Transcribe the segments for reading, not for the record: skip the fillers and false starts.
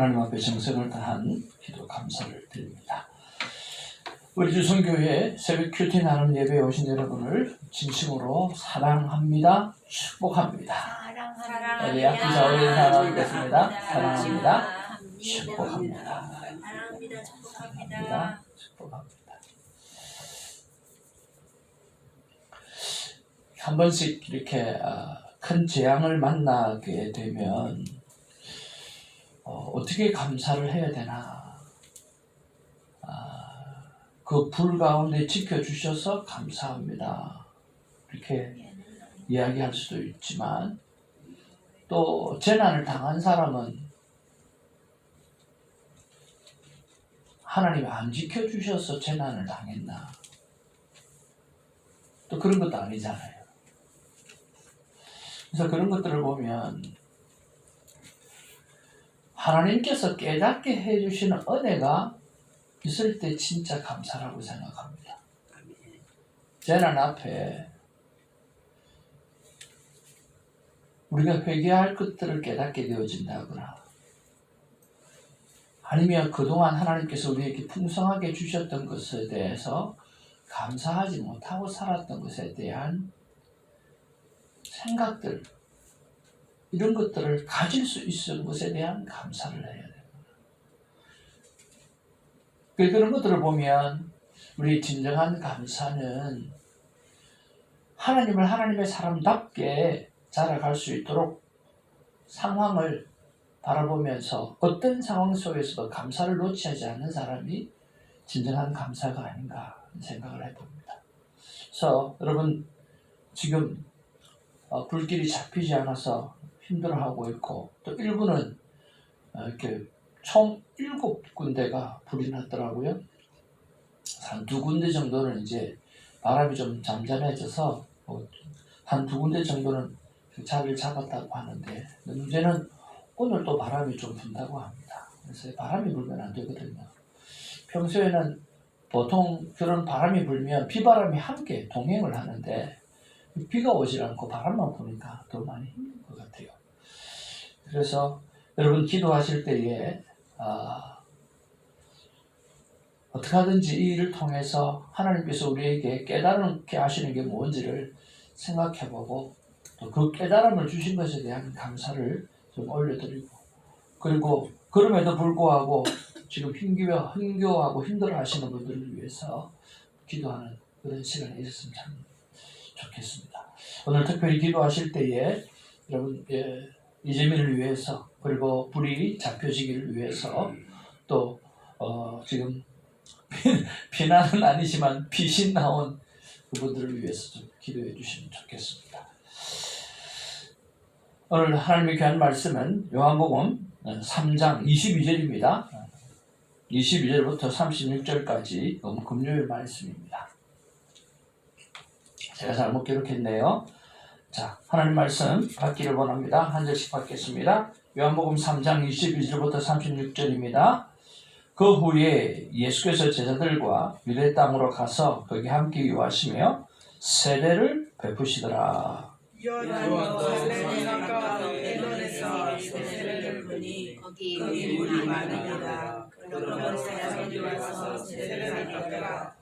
하나님 앞에 정성을 다한 기도 감사를 드립니다. 우리 주성교회 새벽 큐티 나눔 예배에 오신 여러분을 진심으로 사랑합니다. 축복합니다. 사랑합니다. 기사 올리는 사람 있겠습니다. 사랑합니다. 축복합니다. 사랑합니다. 축복합니다. 축복합니다. 한 번씩 이렇게 큰 재앙을 만나게 되면 어떻게 감사를 해야 되나? 그 불 가운데 지켜주셔서 감사합니다. 이렇게 이야기할 수도 있지만 또 재난을 당한 사람은 하나님이 안 지켜주셔서 재난을 당했나? 또 그런 것도 아니잖아요. 그래서 그런 것들을 보면 하나님께서 깨닫게 해주시는 은혜가 있을 때 진짜 감사라고 생각합니다. 재난 앞에 우리가 회개할 것들을 깨닫게 되어진다거나 아니면 그동안 하나님께서 우리에게 풍성하게 주셨던 것에 대해서 감사하지 못하고 살았던 것에 대한 생각들, 이런 것들을 가질 수 있는 것에 대한 감사를 해야 돼요. 그런 것들을 보면 우리 진정한 감사는 하나님을 하나님의 사람답게 자라갈 수 있도록 상황을 바라보면서 어떤 상황 속에서도 감사를 놓치지 않는 사람이 진정한 감사가 아닌가 생각을 해봅니다. 그래서 여러분 지금 불길이 잡히지 않아서 힘들어하고 있고 또 일부는 이렇게 총 7군데가 불이 났더라고요. 한 2군데 정도는 이제 바람이 좀 잠잠해져서 한 2군데 정도는 자리를 잡았다고 하는데 문제는 오늘 또 바람이 좀 분다고 합니다. 그래서 바람이 불면 안 되거든요. 평소에는 보통 그런 바람이 불면 비바람이 함께 동행을 하는데 비가 오질 않고 바람만 부니까 더 많이 힘든 것 같아요. 그래서 여러분 기도하실 때에 어떻게 하든지 이 일을 통해서 하나님께서 우리에게 깨달게 하시는 게 뭔지를 생각해보고 또 그 깨달음을 주신 것에 대한 감사를 좀 올려드리고 그리고 그럼에도 불구하고 지금 힘겨워하고 힘들어하시는 분들을 위해서 기도하는 그런 시간이 있었으면 참 좋겠습니다. 오늘 특별히 기도하실 때에 여러분 이재민을 위해서 그리고 불이 잡혀지기를 위해서 또 지금 비난은 아니지만 빛이 나온 그분들을 위해서 좀 기도해 주시면 좋겠습니다. 오늘 하나님의 귀한 말씀은 요한복음 3장 22절입니다. 22절부터 36절까지 금요일 말씀입니다. 제가 잘못 기록했네요. 자, 하나님 말씀 받기를 원합니다. 한 절씩 받겠습니다. 요한복음 3장 22절부터 36절입니다. 그 후에 예수께서 제자들과 유대 땅으로 가서 거기 함께 유하시며 세례를 베푸시더라. 요한도 갈릴리가 에논에서 세례를 베푸니 거기 물이 많으니라. 그러므로 사람들이 와서 세례를 받더라.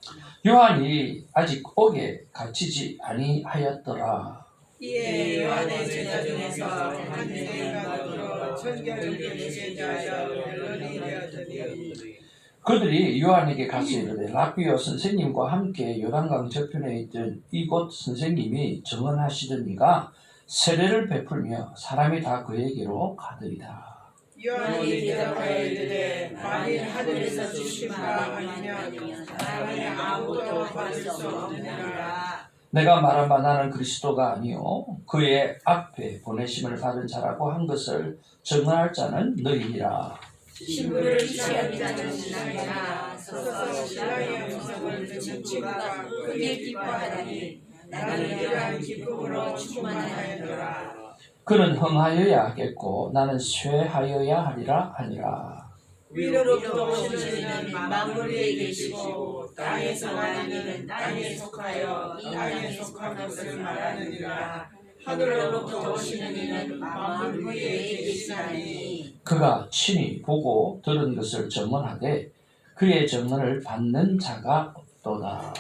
요한이 아직 옥에 갇히지 아니하였더라. 이에 요한의 제자 중에서 한 세례가 들어 천결을 제자하여 변론이 되었더니 그들이 요한에게 가서 이르되 라비여 선생님과 함께 요단강 저편에 있던 이곳 선생님이 정언하시더니가 세례를 베풀며 사람이 다 그에게로 가더이다. 요한이 대답하여 이르되 만일 하늘에서 주신 바 아니면 사람이 아무것도 받을 수 없느니라. 내가 말한 바 나는 그리스도가 아니요 그의 앞에 보내심을 받은 자라고 한 것을 정언할 자는 너희니라. 신부를 취한 자는 신랑이나 서서 신랑의 음성을 듣는 친구가 크게 기뻐하더니 나는 이러한 기쁨으로 충만하였노라. 그는 흥하여야 하겠고 나는 쇠하여야 하리라 하니라. 위로부터 오시는 이는 만물에 계시고 땅에서 나는 이는 땅에 속하여 이 땅에 속한 것을 말하느니라. 하늘로부터 오시는 이는 만물 위에 계시나니 그가 친히 보고 들은 것을 증언하되 그의 증언을 받는 자가 없도다.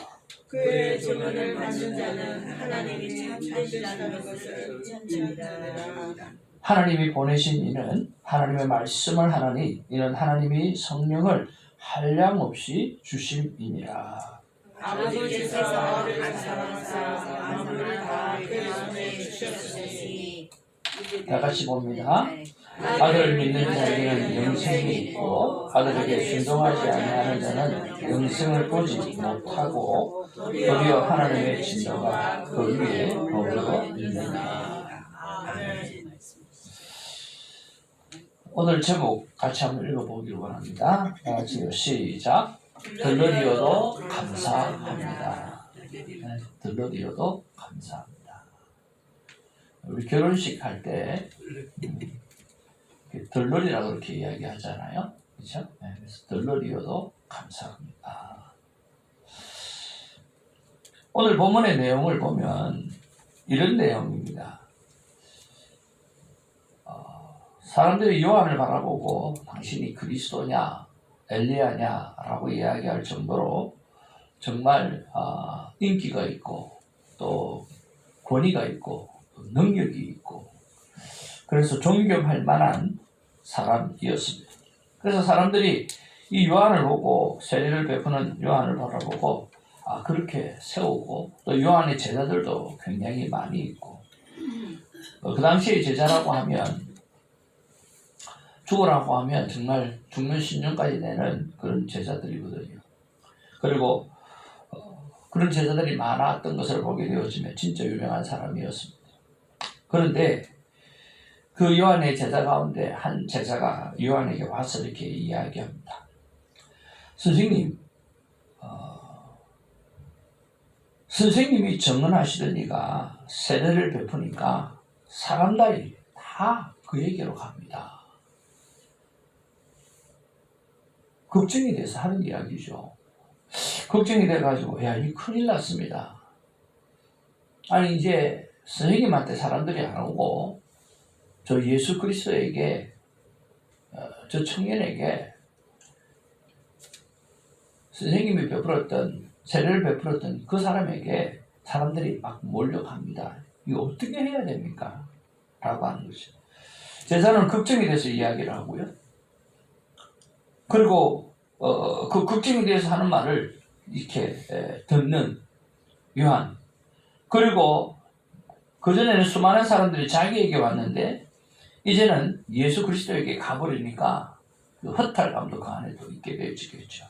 그의 증언을 받는 자는 하나님이 참되시다는 것을 전하리라. 하나님이 보내신 이는 하나님의 말씀을 하나니 이는 하나님이 성령을 한량없이 주심이니라. 아버지께서 아들을 사랑하사 만물을 다 그의 손에 주셨으니 다 같이 봅니다. 아들을 믿는 자에게는 영생이 있고 아들에게 순종하지 아니하는 자는 영생을 보지 못하고 도리어 하나님의 진노가 그 위에 머물러 있느니라. 오늘 제목 같이 한번 읽어보기를 원합니다. 다 같이요. 시작. 들러리어도 감사합니다. 네, 들러리어도 감사합니다. 우리 결혼식 할 때 들러리라고 그렇게 이야기하잖아요. 그렇죠? 네, 그래서 들러리어도 감사합니다. 오늘 본문의 내용을 보면 이런 내용입니다. 사람들이 요한을 바라보고 당신이 그리스도냐 엘리야냐 라고 이야기할 정도로 정말 인기가 있고 또 권위가 있고 또 능력이 있고 그래서 존경할 만한 사람이었습니다. 그래서 사람들이 이 요한을 보고 세례를 베푸는 요한을 바라보고 그렇게 세우고 또 요한의 제자들도 굉장히 많이 있고 그 당시의 제자라고 하면 죽으라고 하면 정말 죽는 신령까지 내는 그런 제자들이거든요. 그리고 그런 제자들이 많았던 것을 보게 되어지면 진짜 유명한 사람이었습니다. 그런데 그 요한의 제자 가운데 한 제자가 요한에게 와서 이렇게 이야기합니다. 선생님, 선생님이 증언하시더니가 세례를 베푸니까 사람들이 다 그에게로 갑니다. 걱정이 돼서 하는 이야기죠. 걱정이 돼가지고 이 큰일 났습니다. 아니 이제 선생님한테 사람들이 안 오고 저 예수 그리스도에게 저 청년에게 선생님이 베풀었던 세례를 베풀었던 그 사람에게 사람들이 막 몰려갑니다. 이거 어떻게 해야 됩니까? 라고 하는 거죠. 제자는 걱정이 돼서 이야기를 하고요. 그리고 그 걱정에 대해서 하는 말을 이렇게 듣는 요한. 그리고 그전에는 수많은 사람들이 자기에게 왔는데 이제는 예수 그리스도에게 가버리니까 그 허탈감도 그 안에 또 있게 되어지겠죠.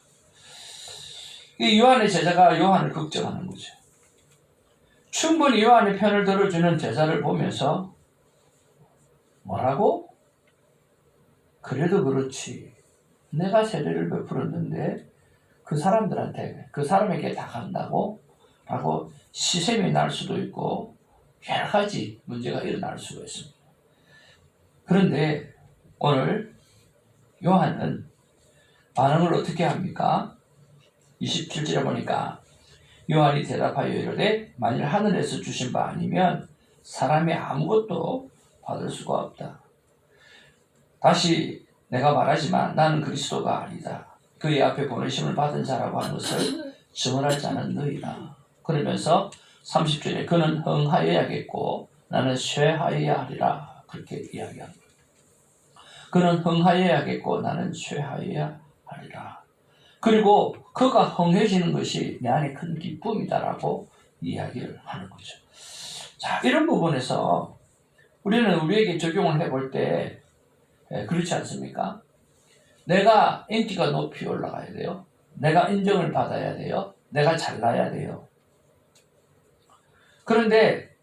이 요한의 제자가 요한을 걱정하는 거죠. 충분히 요한의 편을 들어주는 제자를 보면서 뭐라고? 그래도 그렇지. 내가 세례를 베풀었는데 그 사람들한테 그 사람에게 다 간다고? 라고 시샘이 날 수도 있고 여러 가지 문제가 일어날 수가 있습니다. 그런데 오늘 요한은 반응을 어떻게 합니까? 27절에 보니까 요한이 대답하여 이르되 만일 하늘에서 주신 바 아니면 사람이 아무것도 받을 수가 없다. 다시 내가 말하지만 나는 그리스도가 아니다. 그의 앞에 보내심을 받은 자라고 하는 것을 증언할 자는 너희라. 그러면서 30절에 그는 흥하여야겠고 나는 쇠하여야 하리라. 그렇게 이야기합니다. 그는 흥하여야겠고 나는 쇠하여야 하리라. 그리고 그가 흥해지는 것이 내 안에 큰 기쁨이다라고 이야기를 하는 거죠. 자, 이런 부분에서 우리는 우리에게 적용을 해볼 때 그렇지 않습니까? 내가 인기가 높이 올라가야 돼요. 내가 인정을 받아야 돼요. 내가 잘나야 돼요. 그런데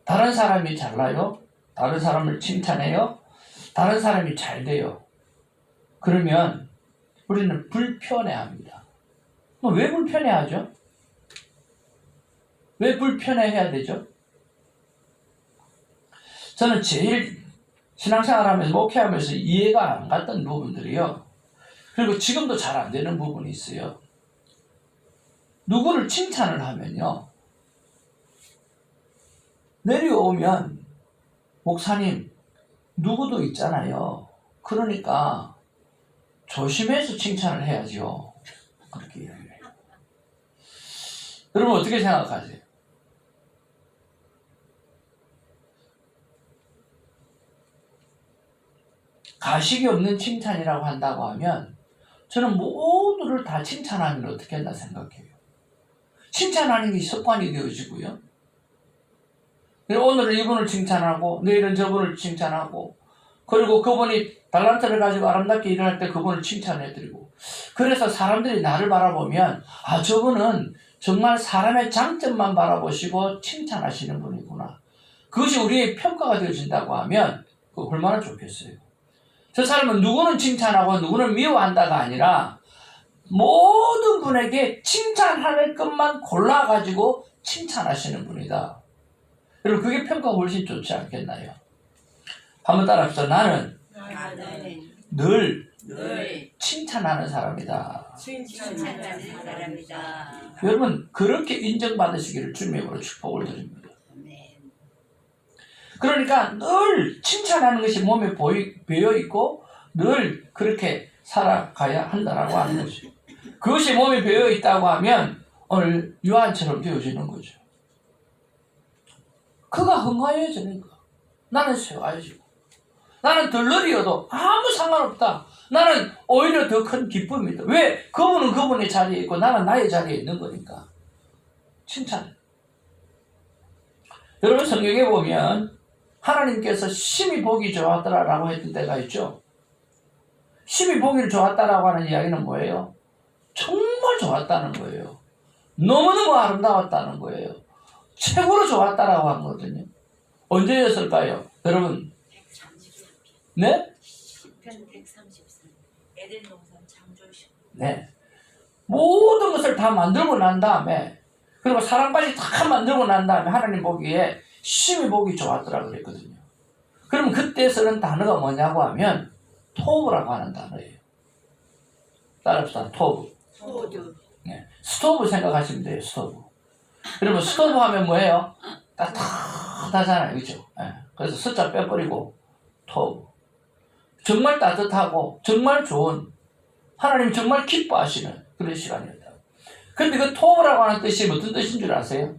다른 사람이 잘나요? 다른 사람을 칭찬해요? 다른 사람이 잘 돼요. 그러면 우리는 불편해합니다. 왜 불편해하죠? 왜 불편해해야 되죠? 저는 제일 신앙생활하면서 목회하면서 이해가 안 갔던 부분들이요. 그리고 지금도 잘 안 되는 부분이 있어요. 누구를 칭찬을 하면요. 내려오면 목사님 누구도 있잖아요. 그러니까 조심해서 칭찬을 해야죠. 그렇게 이야기해요. 여러분 어떻게 생각하세요? 가식이 없는 칭찬이라고 한다고 하면 저는 모두를 다 칭찬하면 어떻게 했나 생각해요. 칭찬하는 게 습관이 되어지고요. 오늘은 이분을 칭찬하고 내일은 저분을 칭찬하고 그리고 그분이 달란트를 가지고 아름답게 일을 할 때 그분을 칭찬해드리고 그래서 사람들이 나를 바라보면 아 저분은 정말 사람의 장점만 바라보시고 칭찬하시는 분이구나. 그것이 우리의 평가가 되어진다고 하면 그거 얼마나 좋겠어요. 저 사람은 누구는 칭찬하고 누구는 미워한다가 아니라 모든 분에게 칭찬할 것만 골라가지고 칭찬하시는 분이다. 여러분 그게 평가가 훨씬 좋지 않겠나요? 한번 따라합시다. 나는 늘 칭찬하는 사람이다. 칭찬하는 사람이다. 여러분 그렇게 인정받으시기를 주님의 이름으로 축복을 드립니다. 그러니까 늘 칭찬하는 것이 몸에 배어있고 늘 그렇게 살아가야 한다라고 하는 거죠. 그것이 몸에 배어있다고 하면 오늘 요한처럼 되어지는 거죠. 그가 흥하여지니까 나는 쇠가지고 나는 덜러리여도 아무 상관없다. 나는 오히려 더 큰 기쁨이다. 왜? 그분은 그분의 자리에 있고 나는 나의 자리에 있는 거니까. 칭찬. 여러분 성경에 보면 하나님께서 심히 보기 좋았더라라고 했던 때가 있죠. 심히 보기를 좋았다라고 하는 이야기는 뭐예요? 정말 좋았다는 거예요. 너무너무 아름다웠다는 거예요. 최고로 좋았다라고 한 거거든요. 언제였을까요? 여러분. 네? 133. 에덴 동산 창조식. 네. 모든 것을 다 만들고 난 다음에 그리고 사람까지 다 만들고 난 다음에 하나님 보기에 심히 보기 좋았더라 그랬거든요. 그러면 그때 쓰는 단어가 뭐냐고 하면 토브라고 하는 단어예요. 따라합시다. 토브. 네. 스토브 생각하시면 돼요. 스토브. 그러면 스토브 하면 뭐예요? 따뜻하잖아요. 그렇죠? 네. 그래서 숫자 빼버리고 토브. 정말 따뜻하고 정말 좋은 하나님이 정말 기뻐하시는 그런 시간이었다. 그런데 그 토브라고 하는 뜻이 무슨 뜻인 줄 아세요?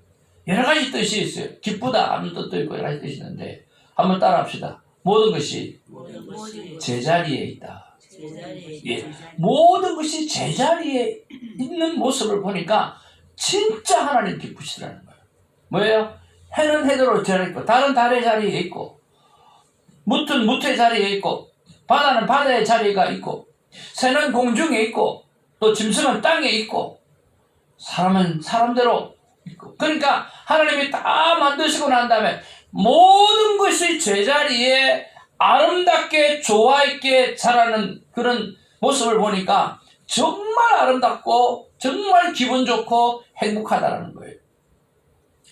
여러 가지 뜻이 있어요. 기쁘다 하는 뜻도 있고 여러 가지 뜻이 있는데 한번 따라합시다. 모든 것이 제자리에 있다. 예. 모든 것이 제자리에 있는 모습을 보니까 진짜 하나님 기쁘시더라는 거예요. 뭐예요? 해는 해대로 자리에 있고 달은 달의 자리에 있고 묻은 묻의 자리에 있고 바다는 바다의 자리가 있고 새는 공중에 있고 또 짐승은 땅에 있고 사람은 사람대로 있고 그러니까 하나님이 다 만드시고 난 다음에 모든 것이 제자리에 아름답게 좋아있게 자라는 그런 모습을 보니까 정말 아름답고 정말 기분 좋고 행복하다는 거예요.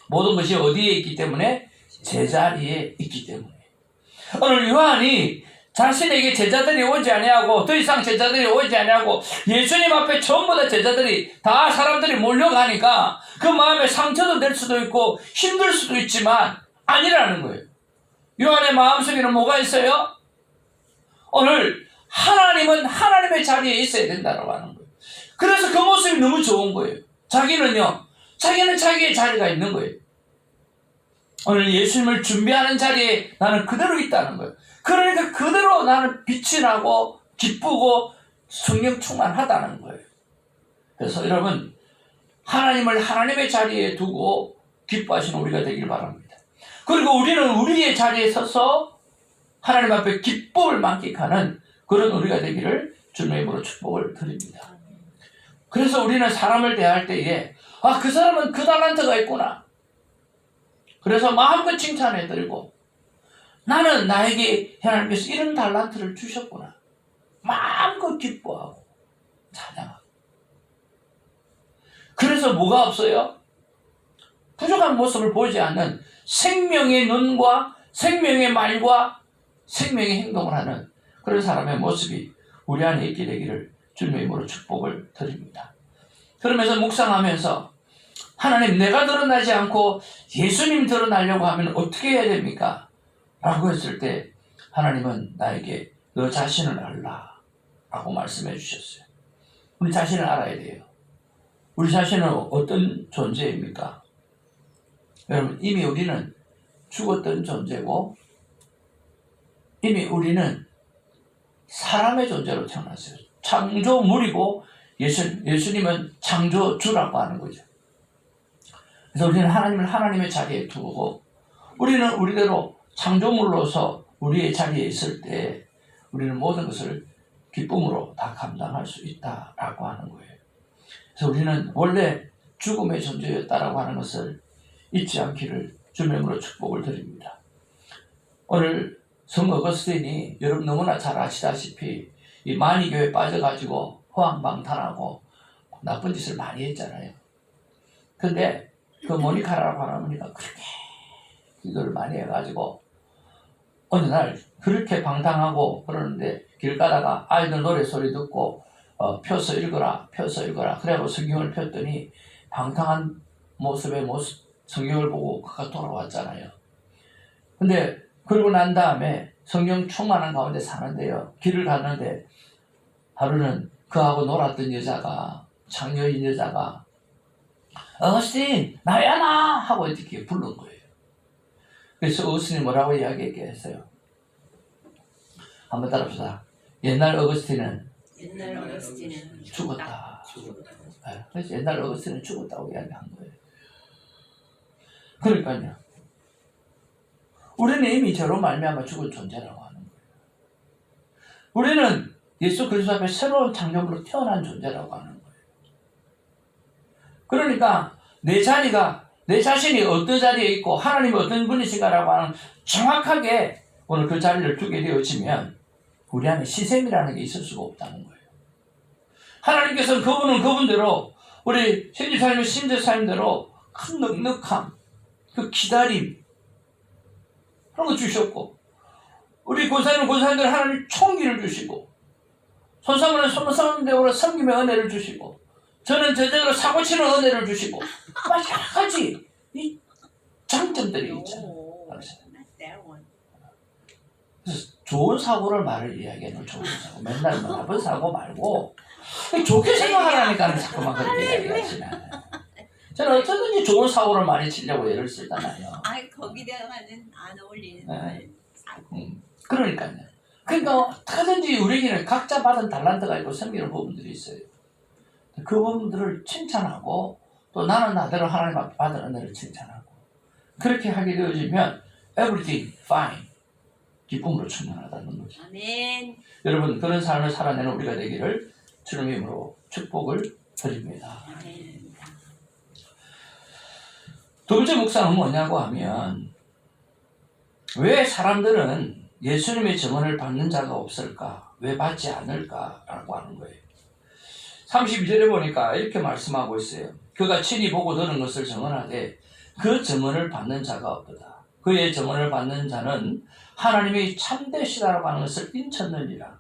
모든 것이 어디에 있기 때문에? 제자리에 있기 때문에. 오늘 요한이 자신에게 제자들이 오지 아니하고 더 이상 제자들이 오지 아니하고 예수님 앞에 전부 다 제자들이 다 사람들이 몰려가니까 그 마음에 상처도 될 수도 있고 힘들 수도 있지만 아니라는 거예요. 요한의 마음속에는 뭐가 있어요? 오늘 하나님은 하나님의 자리에 있어야 된다고 하는 거예요. 그래서 그 모습이 너무 좋은 거예요. 자기는요, 자기는 자기의 자리가 있는 거예요. 오늘 예수님을 준비하는 자리에 나는 그대로 있다는 거예요. 그러니까 그대로 나는 빛이 나고 기쁘고 성령 충만하다는 거예요. 그래서 여러분 하나님을 하나님의 자리에 두고 기뻐하시는 우리가 되길 바랍니다. 그리고 우리는 우리의 자리에 서서 하나님 앞에 기쁨을 만끽하는 그런 우리가 되기를 주님의 이름으로 축복을 드립니다. 그래서 우리는 사람을 대할 때에 아, 그 사람은 그 달란트가 있구나. 그래서 마음껏 칭찬해드리고 나는 나에게 하나님께서 이런 달란트를 주셨구나. 마음껏 기뻐하고 찬양하고. 그래서 뭐가 없어요? 부족한 모습을 보이지 않는 생명의 눈과 생명의 말과 생명의 행동을 하는 그런 사람의 모습이 우리 안에 있게 되기를 주님의 이름으로 축복을 드립니다. 그러면서 묵상하면서 하나님, 내가 드러나지 않고 예수님 드러나려고 하면 어떻게 해야 됩니까? 라고 했을 때 하나님은 나에게 너 자신을 알라 라고 말씀해 주셨어요. 우리 자신을 알아야 돼요. 우리 자신은 어떤 존재입니까? 여러분, 이미 우리는 죽었던 존재고 이미 우리는 사람의 존재로 태어났어요. 창조물이고 예수님은 창조주라고 하는 거죠. 그래서 우리는 하나님을 하나님의 자리에 두고 우리는 우리대로 창조물로서 우리의 자리에 있을 때 우리는 모든 것을 기쁨으로 다 감당할 수 있다라고 하는 거예요. 그래서 우리는 원래 죽음의 존재였다라고 하는 것을 잊지 않기를 주님으로 축복을 드립니다. 오늘 성 어거스틴이 여러분 너무나 잘 아시다시피 이 만이교에 빠져가지고 호황방탄하고 나쁜 짓을 많이 했잖아요. 근데 그 모니카라고 하는 어머니가 그렇게 기도를 많이 해가지고 어느 날 그렇게 방탕하고 그러는데 길 가다가 아이들 노래소리 듣고 펴서 읽어라 그래고 성경을 폈더니 방탕한 모습의 성경을 보고 그가 돌아왔잖아요. 근데 그러고 난 다음에 성경 충만한 가운데 사는데요, 길을 갔는데 하루는 그하고 놀았던 여자가, 장녀인 여자가 어거스틴 나야 나 하고 이렇게 부른 거예요. 그래서 어거스틴이 뭐라고 이야기했어요? 한번 따라합시다. 옛날 어거스틴은 죽었다. 네, 그래서 옛날 어거스틴은 죽었다고 이야기한 거예요. 그러니까요, 우리는 이미 저로 말미암아 죽은 존재라고 하는 거예요. 우리는 예수 그리스도 앞에 새로운 창조물로 태어난 존재라고 하는 거예요. 그러니까 내 자신이 어떤 자리에 있고 하나님이 어떤 분이신가라고 하는 정확하게 오늘 그 자리를 두게 되어지면 우리 안에 시샘이라는 게 있을 수가 없다는 거예요. 하나님께서는 그분은 그분대로 우리 신지사님은 신지사님대로 큰 넉넉함, 그 기다림 그런 거 주셨고, 우리 권사님은 권사님대로 하나님 총기를 주시고, 손사모는 손사모대로 섬김의 은혜를 주시고, 저는 저대로 사고치는 은혜를 주시고, 여러 가지 이 장점들이 있잖아요. 그래서 좋은 사고를 말을 이야기하는 좋은 사고, 맨날 나쁜 사고 말고 좋게 생각하라니까 자꾸만 그렇게 이야기하시나요? 저는 어쩌든지 좋은 사고를 많이 치려고 애를 쓰잖아요. 거기다가는 안 어울리는 말 사고. 그러니까요. 그러니까 어떻게든지 우리에게는 각자 받은 달란트가 있고 섬기는 부분들이 있어요. 그 부분들을 칭찬하고 또 나는 나대로 하나님 앞에 받은 은혜를 칭찬하고 그렇게 하게 되어지면 everything fine, 기쁨으로 충만하다는 거죠. 아멘. 여러분, 그런 삶을 살아내는 우리가 되기를 주님의 이름으로 축복을 드립니다. 아멘. 두 번째 묵상은 뭐냐고 하면, 왜 사람들은 예수님의 증언을 받는 자가 없을까? 왜 받지 않을까? 라고 하는 거예요. 32절에 보니까 이렇게 말씀하고 있어요. 그가 친히 보고 들은 것을 증언하되 그 증언을 받는 자가 없도다. 그의 증언을 받는 자는 하나님이 참되시다라고 하는 것을 인쳤느니라.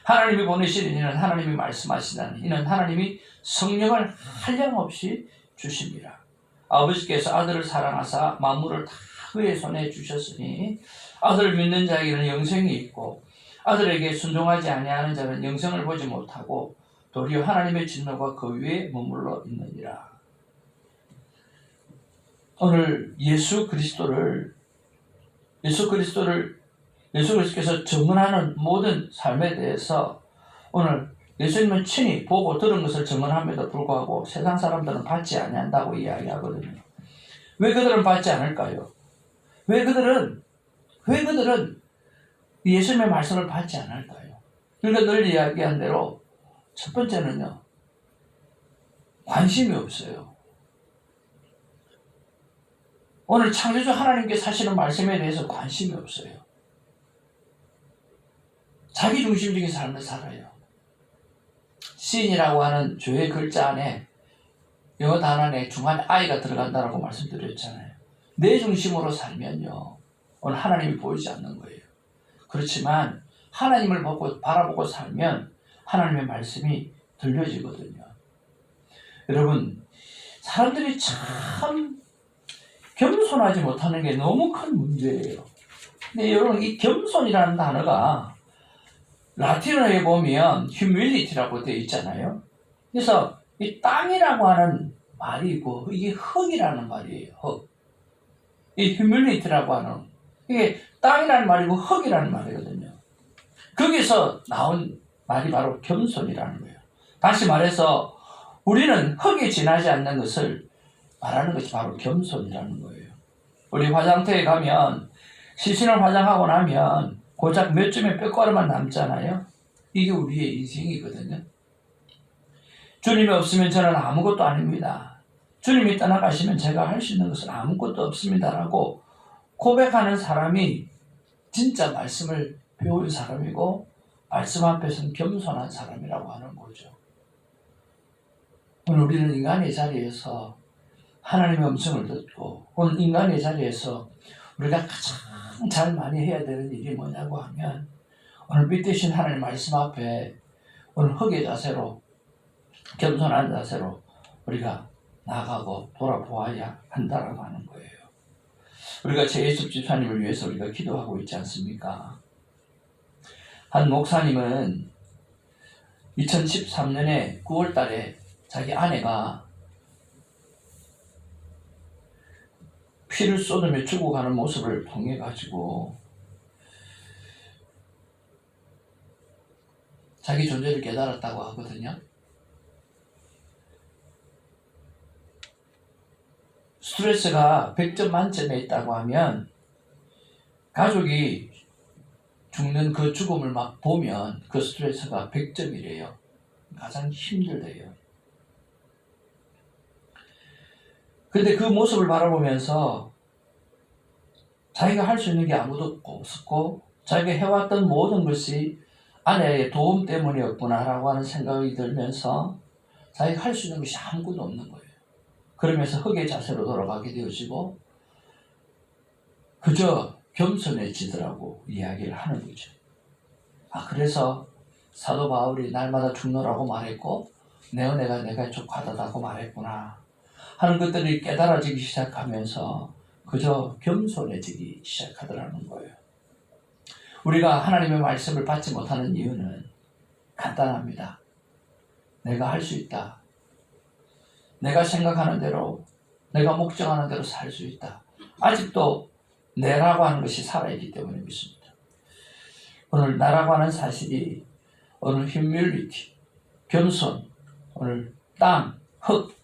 하나님이 보내시는 이는 하나님이 말씀하시다니 이는 하나님이 성령을 한량없이 주십니다. 아버지께서 아들을 사랑하사 만물을 다 그의 손에 주셨으니 아들을 믿는 자에게는 영생이 있고 아들에게 순종하지 아니하는 자는 영생을 보지 못하고 도리어 하나님의 진노가 그 위에 머물러 있느니라. 오늘 예수 그리스도께서 증언하는 모든 삶에 대해서 오늘 예수님은 친히 보고 들은 것을 증언함에도 불구하고 세상 사람들은 받지 아니한다고 이야기하거든요. 왜 그들은 받지 않을까요? 왜 그들은 예수님의 말씀을 받지 않을까요? 그러니까 늘 이야기한 대로 첫 번째는요, 관심이 없어요. 오늘 창조주 하나님께서 하시는 말씀에 대해서 관심이 없어요. 자기 중심적인 삶을 살아요. 신이라고 하는 죄의 글자 안에 영어 단어 안에 중간에 I가 들어간다라고 말씀드렸잖아요. 내 중심으로 살면요, 오늘 하나님이 보이지 않는 거예요. 그렇지만 하나님을 바라보고 살면 하나님의 말씀이 들려지거든요. 여러분, 사람들이 참 겸손하지 못하는 게 너무 큰 문제예요. 근데 여러분, 이 겸손이라는 단어가 라틴어에 보면 humility라고 되어 있잖아요. 그래서 이 땅이라고 하는 말이 있고 이게 흙이라는 말이에요. 흙. 이 humility라고 하는 이게 땅이라는 말이고 흙이라는 말이거든요. 거기서 나온 말이 바로 겸손이라는 거예요. 다시 말해서 우리는 흙에 지나지 않는 것을 말하는 것이 바로 겸손이라는 거예요. 우리 화장터에 가면 시신을 화장하고 나면 고작 몇 점의 뼈가루만 남잖아요. 이게 우리의 인생이거든요. 주님이 없으면 저는 아무것도 아닙니다. 주님이 떠나가시면 제가 할 수 있는 것은 아무것도 없습니다라고 고백하는 사람이 진짜 말씀을 배운 사람이고 말씀 앞에서는 겸손한 사람이라고 하는 거죠. 오늘 우리는 인간의 자리에서 하나님의 음성을 듣고 오늘 인간의 자리에서 우리가 가장 잘 많이 해야 되는 일이 뭐냐고 하면 오늘 빛되신 하나님 말씀 앞에 오늘 흙의 자세로 겸손한 자세로 우리가 나가고 돌아보아야 한다라고 하는 거예요. 우리가 제예습 집사님을 위해서 우리가 기도하고 있지 않습니까? 한 목사님은 2013년에 9월 달에 자기 아내가 피를 쏟으며 죽어가는 모습을 통해 가지고 자기 존재를 깨달았다고 하거든요. 스트레스가 100점 만점에 있다고 하면 가족이 죽는 그 죽음을 막 보면 그 스트레스가 100점이래요. 가장 힘들대요. 근데 그 모습을 바라보면서 자기가 할 수 있는 게 아무도 없었고 자기가 해왔던 모든 것이 아내의 도움 때문이었구나라고 하는 생각이 들면서 자기가 할 수 있는 것이 아무것도 없는 거예요. 그러면서 흙의 자세로 돌아가게 되어지고 그저 겸손해지더라고 이야기를 하는 거죠. 그래서 사도 바울이 날마다 죽노라고 말했고 내 은혜가 내가 족하다고 말했구나 하는 것들이 깨달아지기 시작하면서 그저 겸손해지기 시작하더라는 거예요. 우리가 하나님의 말씀을 받지 못하는 이유는 간단합니다. 내가 할 수 있다. 내가 생각하는 대로, 내가 목적하는 대로 살 수 있다. 아직도 내라고 하는 것이 살아있기 때문에 믿습니다. 오늘 나라고 하는 사실이 오늘 humility, 겸손, 오늘 땅, 흙,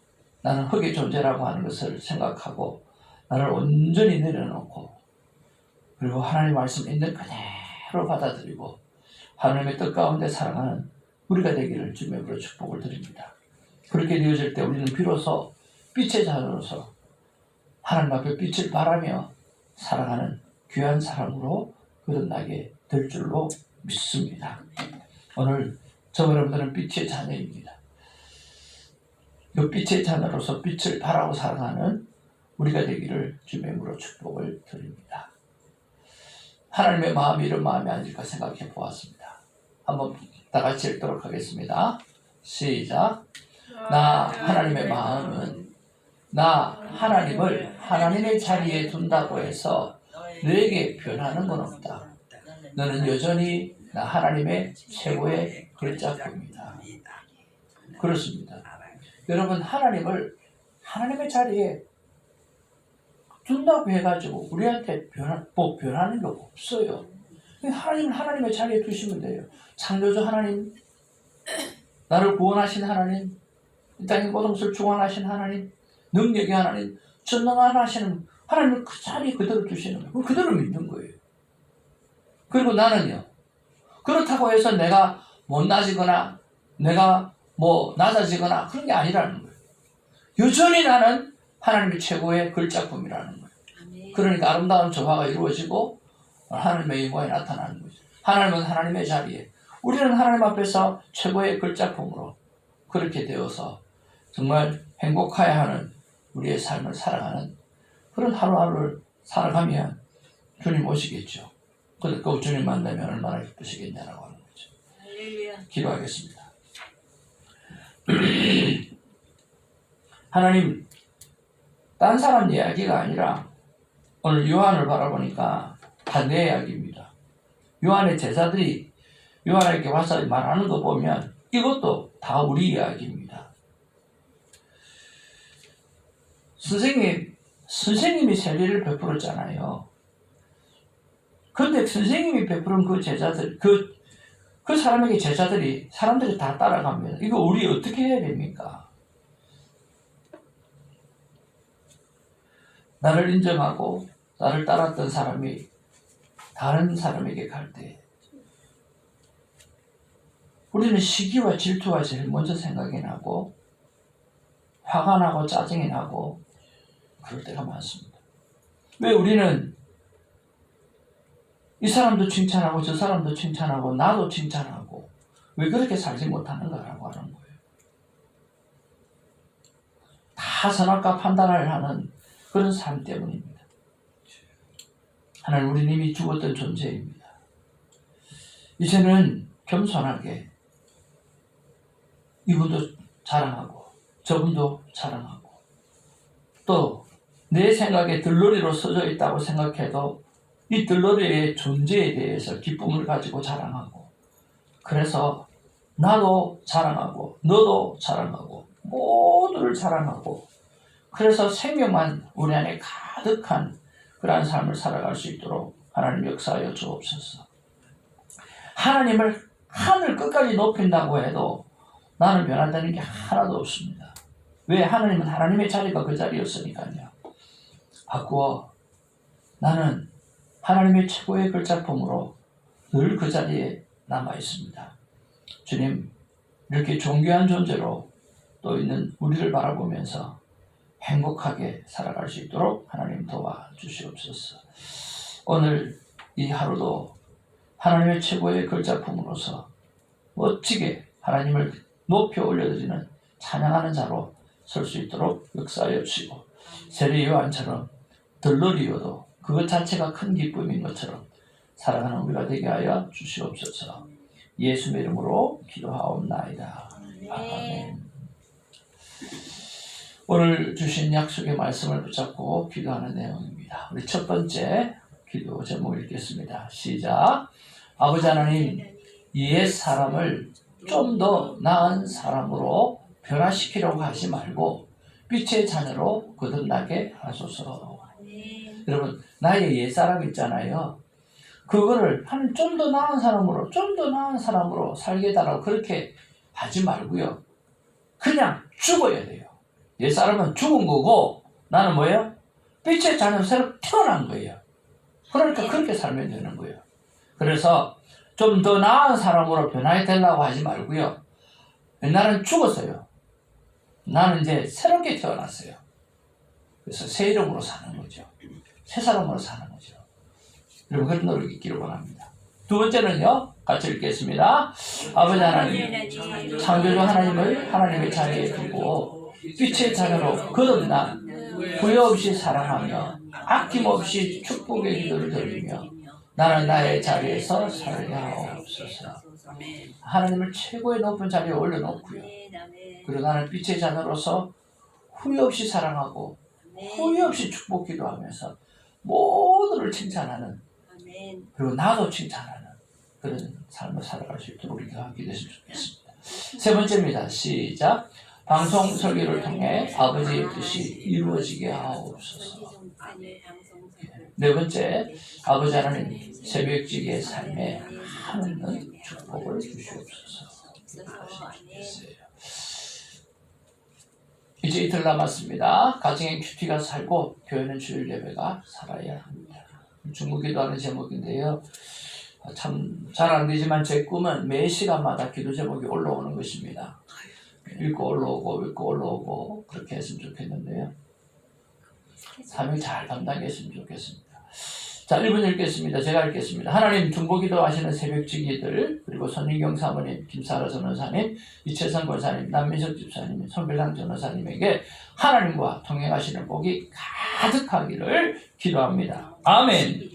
나는 흙의 존재라고 하는 것을 생각하고 나를 온전히 내려놓고 그리고 하나님의 말씀 있는 그대로 받아들이고 하나님의 뜻 가운데 살아가는 우리가 되기를 주님의 이름으로 축복을 드립니다. 그렇게 되어질 때 우리는 비로소 빛의 자녀로서 하나님 앞에 빛을 발하며 살아가는 귀한 사람으로 거듭나게 될 줄로 믿습니다. 오늘 저 여러분들은 빛의 자녀입니다. 그 빛의 자녀로서 빛을 발하고 살아가는 우리가 되기를 주님의 이름으로 축복을 드립니다. 하나님의 마음이 이런 마음이 아닐까 생각해 보았습니다. 한번 다 같이 읽도록 하겠습니다. 시작. 나 하나님의 마음은 나 하나님을 하나님의 자리에 둔다고 해서 너에게 변하는 건 없다. 너는 여전히 나 하나님의 최고의 글자품이다. 그렇습니다. 여러분 하나님을 하나님의 자리에 둔다고 해가지고 우리한테 변하는 게 없어요. 하나님을 하나님의 자리에 두시면 돼요. 창조주 하나님, 나를 구원하신 하나님, 이 땅의 모든 것을 주관하신 하나님, 능력의 하나님, 전능한 하시는 하나님을 그 자리에 그대로 두시는 거예요. 그대로 믿는 거예요. 그리고 나는요. 그렇다고 해서 내가 못나지거나 내가 낮아지거나 그런 게 아니라는 거예요. 여전히 나는 하나님의 최고의 글작품이라는 거예요. 그러니까 아름다운 조화가 이루어지고 하나님의 영광이 나타나는 거죠. 하나님은 하나님의 자리에, 우리는 하나님 앞에서 최고의 글작품으로 그렇게 되어서 정말 행복해야 하는 우리의 삶을 살아가는 그런 하루하루를 살아가면 주님 오시겠죠. 그 주님 만나면 얼마나 기쁘시겠냐라고 하는 거죠. 기도하겠습니다. 하나님, 딴 사람 이야기가 아니라 오늘 요한을 바라보니까 다 내 이야기입니다. 요한의 제자들이 요한에게 와서 말하는 거 보면 이것도 다 우리 이야기입니다. 선생님이 세례를 베풀었잖아요. 근데 선생님이 베푸른 그 제자들, 그 사람에게 사람들이 다 따라가면 이거 우리 어떻게 해야 됩니까? 나를 인정하고 나를 따랐던 사람이 다른 사람에게 갈 때 우리는 시기와 질투가 제일 먼저 생각이 나고 화가 나고 짜증이 나고 그럴 때가 많습니다. 왜 우리는 이 사람도 칭찬하고 저 사람도 칭찬하고 나도 칭찬하고 왜 그렇게 살지 못하는가라고 하는 거예요. 다 선악과 판단을 하는 그런 삶 때문입니다. 하나님, 우리는 이미 죽었던 존재입니다. 이제는 겸손하게 이분도 자랑하고 저분도 자랑하고 또 내 생각에 들러리로 써져 있다고 생각해도 이 들러리의 존재에 대해서 기쁨을 가지고 자랑하고, 그래서 나도 자랑하고 너도 자랑하고 모두를 자랑하고, 그래서 생명만 우리 안에 가득한 그러한 삶을 살아갈 수 있도록 하나님 역사하여 주옵소서. 하나님을 하늘 끝까지 높인다고 해도 나는 변화되는 게 하나도 없습니다. 왜? 하나님은 하나님의 자리가 그 자리였으니까요. 바꾸어 나는 하나님의 최고의 글작품으로 늘 그 자리에 남아 있습니다. 주님, 이렇게 존귀한 존재로 또 있는 우리를 바라보면서 행복하게 살아갈 수 있도록 하나님 도와주시옵소서. 오늘 이 하루도 하나님의 최고의 글작품으로서 멋지게 하나님을 높여 올려드리는 찬양하는 자로 설 수 있도록 역사하여 주시고, 세례 요한처럼 들러리여도 그것 자체가 큰 기쁨인 것처럼 살아가는 우리가 되게 하여 주시옵소서. 예수의 이름으로 기도하옵나이다. 아멘. 오늘 주신 약속의 말씀을 붙잡고 기도하는 내용입니다. 우리 첫 번째 기도 제목 읽겠습니다. 시작. 아버지 하나님, 옛 사람을 좀 더 나은 사람으로 변화시키려고 하지 말고 빛의 자녀로 거듭나게 하소서. 여러분, 나의 옛사람 있잖아요. 그거를 한 좀 더 나은 사람으로 살게 해달라고 그렇게 하지 말고요. 그냥 죽어야 돼요. 옛사람은 죽은 거고 나는 뭐예요? 빛의 자녀로 새로 태어난 거예요. 그러니까 그렇게 살면 되는 거예요. 그래서 좀 더 나은 사람으로 변화해 되려고 하지 말고요. 나는 죽었어요. 나는 이제 새롭게 태어났어요. 그래서 새 이름으로 사는 거죠. 새 사람으로 사는 거죠. 여러분, 그런 노력이 있기를 원합니다. 두 번째는요, 같이 읽겠습니다. 아버지 하나님, 창조주 하나님을 하나님의 자리에 두고 빛의 자녀로 거듭난 후회 없이 사랑하며 아낌없이 축복의 기도를 드리며 나는 나의 자리에서 살게 하옵소서. 하나님을 최고의 높은 자리에 올려놓고요. 그리고 나는 빛의 자녀로서 후회 없이 사랑하고 후회 없이 축복 기도하면서 모두를 칭찬하는, 그리고 나도 칭찬하는 그런 삶을 살아갈 수 있도록 우리가 기도했으면 좋겠습니다. 세 번째입니다. 시작. 방송 설교를 통해 아버지의 뜻이 이루어지게 하옵소서. 네 번째, 아버지 하나님 새벽지기의 삶에 하는 축복을 주시옵소서. 이제 이틀 남았습니다. 가정의 큐티가 살고 교회는 주일 예배가 살아야 합니다. 중국 기도하는 제목인데요. 참 잘 안 되지만 제 꿈은 매 시간마다 기도 제목이 올라오는 것입니다. 읽고 올라오고 그렇게 했으면 좋겠는데요. 사명 잘 감당했으면 좋겠습니다. 자, 1분 읽겠습니다. 제가 읽겠습니다. 하나님, 중보기도 하시는 새벽지기들, 그리고 손인경 사모님, 김사라 전호사님, 이채선 권사님, 남민석 집사님, 손빌랑 전호사님에게 하나님과 동행하시는 복이 가득하기를 기도합니다. 아멘.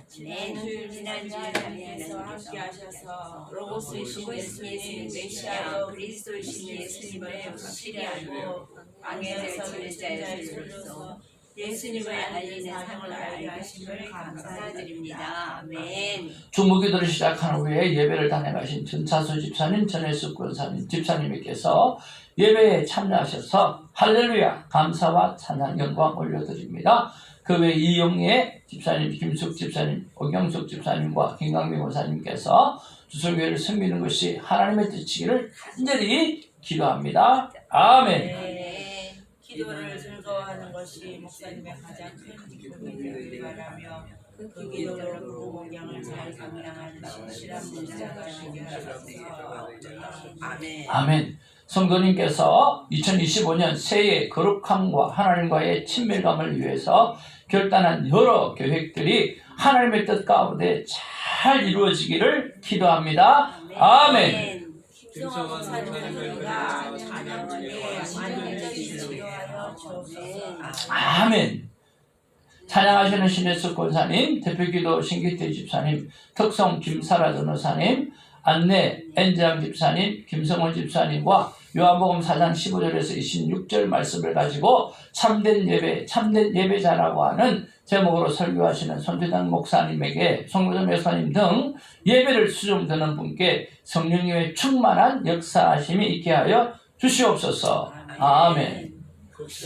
주일 지난 자리에서 함께 하셔서 로고스이신 예수님, 메시아여 그리스도이신 예수님을 확실히 알고 왕의 자의 손자의 손으로서 예수님을 알리는 사명을 알게 하심을 감사드립니다. 아멘. 중보기도를 시작한 후에 예배를 단행하신 전차수 집사님, 전혜숙 권사님, 집사님께서 예배에 참여하셔서 할렐루야 감사와 찬양 영광 올려드립니다. 그 외 이용예 집사님, 김숙 집사님, 오경숙 집사님과 김강민 권사님께서 주설교회를 섬기는 것이 하나님의 뜻이기를 간절히 기도합니다. 아멘. 네. 기도를 즐거워하는 것이 목사님의 가장 큰 기쁨이 바라며 그 기도를 공양을 잘 감당하는 신실한 문자가 되게 하소서. 아멘. 아멘. 성도님께서 2025년 새해 거룩함과 하나님과의 친밀감을 위해서 결단한 여러 계획들이 하나님의 뜻 가운데 잘 이루어지기를 기도합니다. 아멘. 김성원 목사님과 찬양 중에 완전히 치료하여 주옵소서. 아멘. 찬양하시는 신혜숙 권사님, 대표기도 신기태 집사님, 특성 김사라 전도사님, 안내 엔장 집사님, 김성원 집사님과 요한복음 4장 15절에서 26절 말씀을 가지고 참된 예배, 참된 예배자라고 하는 제목으로 설교하시는 손재단 목사님에게 송교점 목사님 등 예배를 수종드는 분께 성령님의 충만한 역사하심이 있게 하여 주시옵소서. 아멘.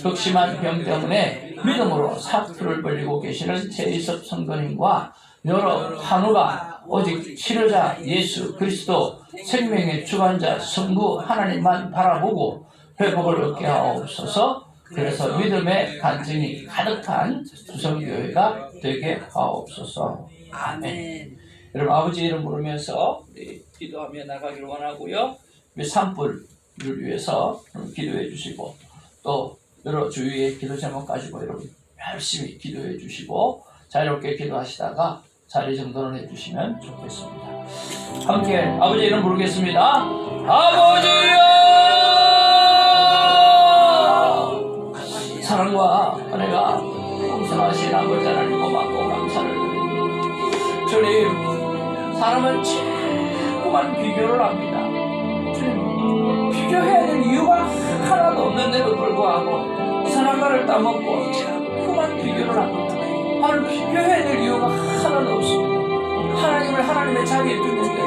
극심한 병 때문에 믿음으로 사투를 벌이고 계시는 최이섭 성도님과 여러 환우가 오직 치료자 예수 그리스도 생명의 주관자 성부 하나님만 바라보고 회복을 얻게 하옵소서. 그래서 믿음의 간증이 가득한 주성교회가 되게 하옵소서. 아멘. 여러분 아버지 이름 부르면서 우리 기도하며 나가기를 원하고요. 우리 산불을 위해서 기도해 주시고 또 여러 주위의 기도 제목 가지고 여러분 열심히 기도해 주시고 자유롭게 기도하시다가 자리 정돈을 해주시면 좋겠습니다. 함께 아버지 이름 부르겠습니다. 아버지여 사랑과 은혜가 풍성하신 아버지 하나님 고맙고 감사를 드립니다. 주님 사람은 자꾸만 비교를 합니다. 주님 비교해야 될 이유가 하나도 없는데도 불구하고 선악과를 따먹고 자꾸만 비교를 합니다. 나를 비교해야 될 이유가 하나도 없습니다. 하나님을 하나님의 자리에 두는데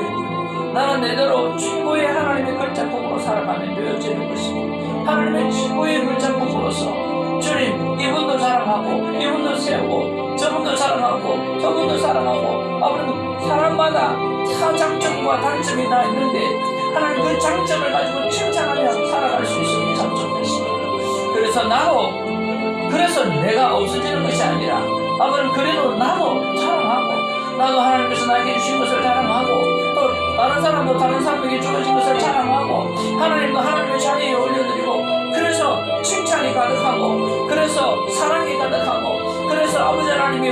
나는 내대로 최고의 하나님의 걸작품으로 살아가면 되어지는 것입니다. 하나님의 최고의 걸작품으로서 주님 이분도 사랑하고 이분도 세우고 저분도 사랑하고 저분도 사랑하고 아무래도 사람마다 다 장점과 단점이 다 있는데 하나님 그 장점을 가지고 칭찬하며 살아갈 수 있으면 참 좋겠습니다. 그래서 내가 없어지는 것이 아니라 아버지는 그래도 나도 자랑하고 나도 하나님께서 나에게 주신 것을 자랑하고 또 다른 사람도 다른 사람에게 주어진 것을 자랑하고 하나님도 하나님의 자리에 올려드리고 그래서 칭찬이 가득하고 그래서 사랑이 가득하고 그래서 아버지 하나님이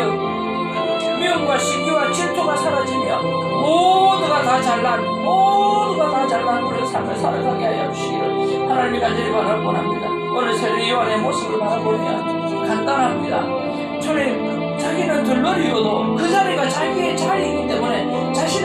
미움과 시기와 질투가 사라지며 모두가 다 잘난 그런 삶을 살아가게 하여 주시기를 하나님이 간절히 바라고 합니다. 오늘 세례 요한의 모습을 바라보면 간단합니다. 주님 자기는 들러리어도 그 자리가 자기의 자리이기 때문에 자신의